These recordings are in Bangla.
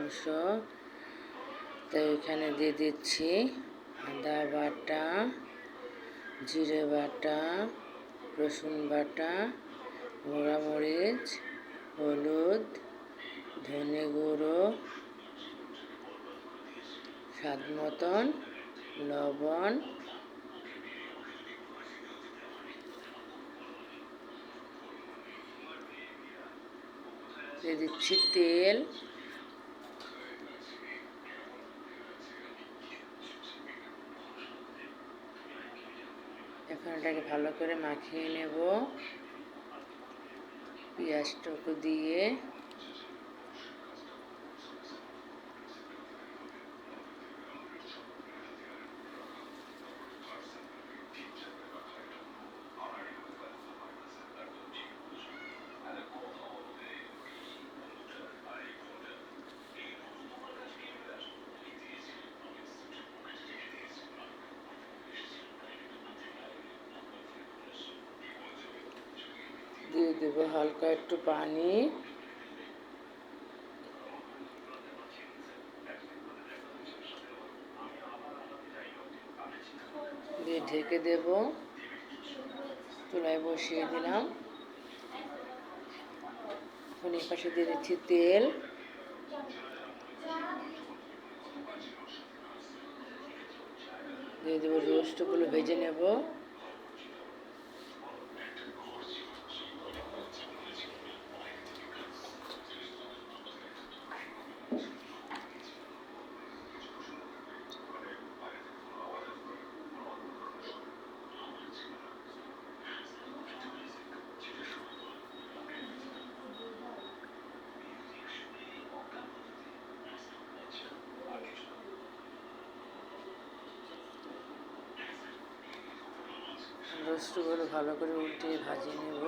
মাংস। তো এখানে দিয়ে দিচ্ছি আদা বাটা, জিরে বাটা, রসুন বাটা, মরিচ, হলুদ, ধনে গুঁড়ো, স্বাদ মতন লবণ, দিয়ে দিচ্ছি তেল। এখন এটাকে ভালো করে মাখিয়ে নেব পেঁয়াজটুকু দিয়ে। দিয়ে দেবো হালকা একটু পানি, দিয়ে ঢেকে দেব। চুলায় বসিয়ে দিলাম। এখন এই পাশে দিয়ে দিচ্ছি তেল, দিয়ে দেবো রোস্টগুলো ভেজে নেব। রোস্টগুলো ভালো করে উল্টিয়ে ভাজিয়ে নেব।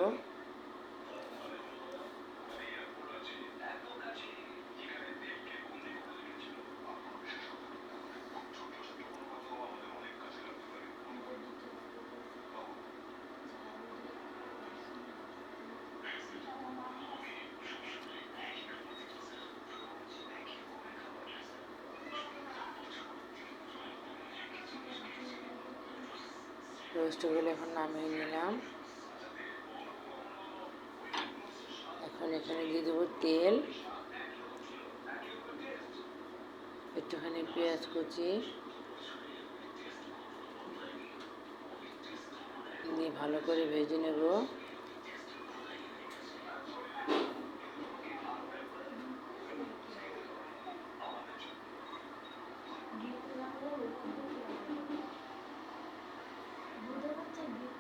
রোস্টগুলো এখন নামিয়ে নিলাম। এখন এখানে দিয়ে দেবো তেল, একটুখানি পেঁয়াজ কুচি দিয়ে ভালো করে ভেজে নেব।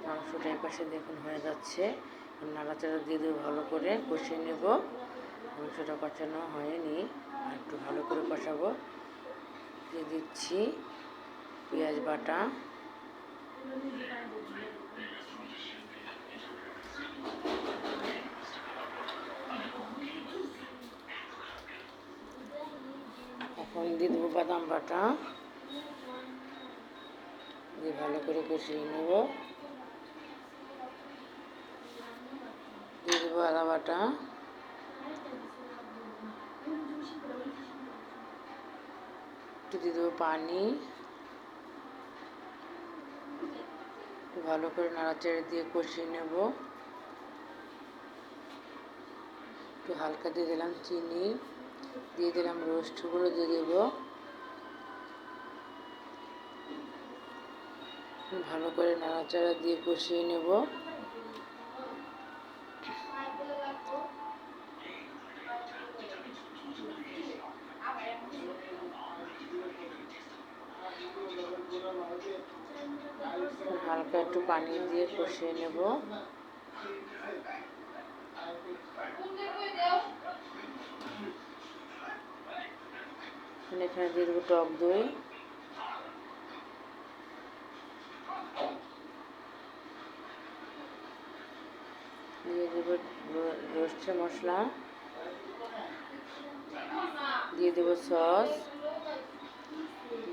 মাংসটা এই পাশে দেখুন হয়ে যাচ্ছে। নাড়াচাড়া দিয়ে দেবো, ভালো করে কষিয়ে নেব। মাংসটা কষানো হয়নি, আর একটু ভালো করে কষাবো। দিয়ে দিচ্ছি পেঁয়াজ বাটা, এখন দিয়ে দেবো বাদাম বাটা, দিয়ে ভালো করে কষিয়ে নেব। দিয়ে দেবো আদা বাটা, একটু দিয়ে দেবো পানি, ভালো করে নাড়াচাড়া দিয়ে কষিয়ে নেব। একটু হালকা দিয়ে দিলাম চিনি, দিয়ে দিলাম রোস্টগুলো দিয়ে দেবো। ভালো করে নাড়াচাড়া দিয়ে কষিয়ে নেব। হালকা একটু পানি দিয়ে কষিয়ে নেব। এখানে দিয়ে দেবো টক দই, দিয়ে দেবো রোস্টের মশলা, দিয়ে দেবো সস,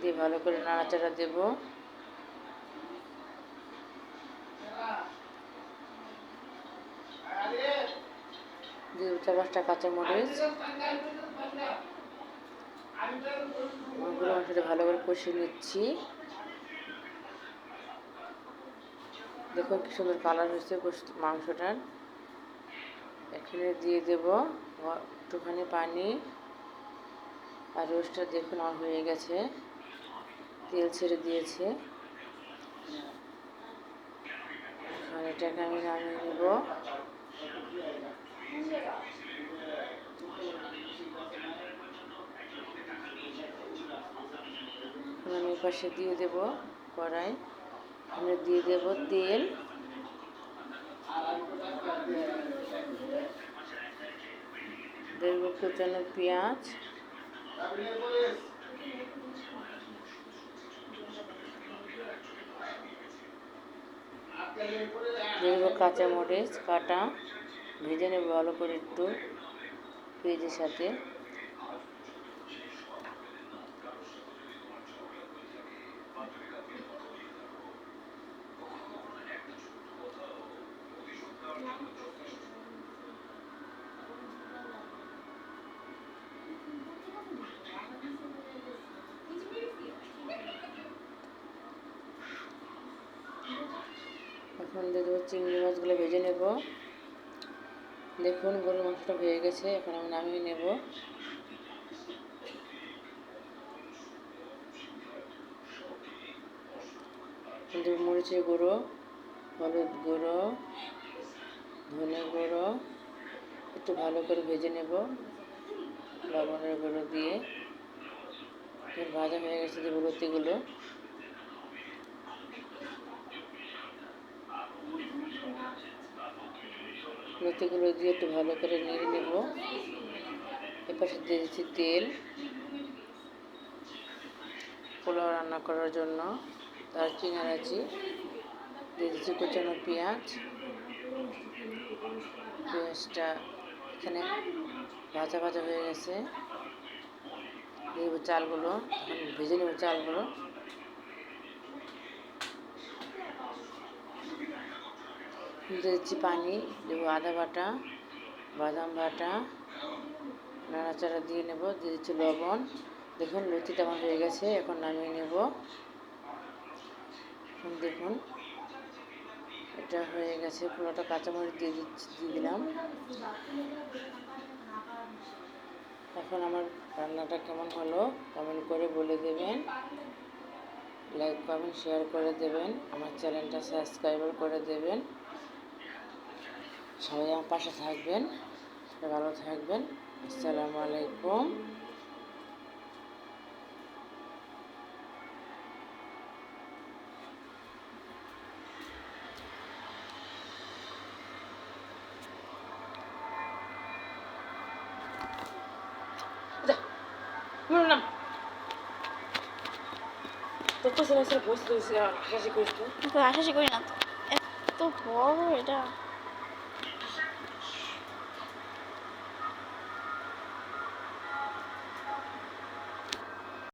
দিয়ে ভালো করে নাড়াচাড়া দেবো। দিয়ে দেবো 4-5টা কাঁচামরিচ, গরুর মাংসটা ভালো করে কষিয়ে নিচ্ছি। দেখুন কি সুন্দর কালার হয়েছে মাংসটার। এখানে দিয়ে দেব একটুখানি পানি। আর রোস্টটা দেখুন আমার হয়ে গেছে, তেল ছেড়ে দিয়েছে। এখন এটাকে আমি নামিয়ে নেব। আমি পাশে দিয়ে দেব কড়াই। আমি দিয়ে দেব তেল। দেব কুচানো পেঁয়াজ। দেব কাঁচামরিচ কাটা, ভেজে নেব ভালো করে একটু পেঁয়াজের সাথে। এখন দিয়ে দেবো চিংড়ি মাছগুলো ভেজে নেব। দেখুন গরুর মাংসটা হয়ে গেছে, এখন আমি নামিয়ে নেব। দেব মরিচের গুঁড়ো, হলুদ গুঁড়ো, ধনে গুঁড়ো, একটু ভালো করে ভেজে নেব লবণের গুঁড়ো দিয়ে। ভাজা হয়ে গেছে, দেবো লতিগুলো। লতিগুলো দিয়ে একটু ভালো করে নেড়ে নেব। এপাশে দিয়ে দিচ্ছি তেল পোলাও রান্না করার জন্য। দারচিনি এলাচি দিয়ে দিচ্ছি কুচানো পেঁয়াজ। পেঁয়াজটা এখানে ভাজা ভাজা হয়ে গেছে। দিয়ে দেবো চালগুলো, এখন ভেজে নেব চালগুলো। দিয়ে দিচ্ছি পানি, দেবো আদা বাটা, বাদাম বাটা, নাড়াচাড়া দিয়ে নেব। দিয়ে দিচ্ছি লবণ। দেখুন লতিটা আমার হয়ে গেছে, এখন নামিয়ে নেব। এখন দেখুন এটা হয়ে গেছে, পুরোটা কাঁচামরিচ দিয়ে দিলাম। এখন আমার রান্নাটা কেমন হলো কমেন্ট করে বলে দেবেন। লাইক কমেন্ট শেয়ার করে দেবেন। আমার চ্যানেলটা সাবস্ক্রাইব করে দেবেন। সবাই আমার পাশে থাকবেন, ভালো থাকবেন। আসসালামু আলাইকুম। নাম তো হাসাহাসি করিস না তো, এত বড় এটা।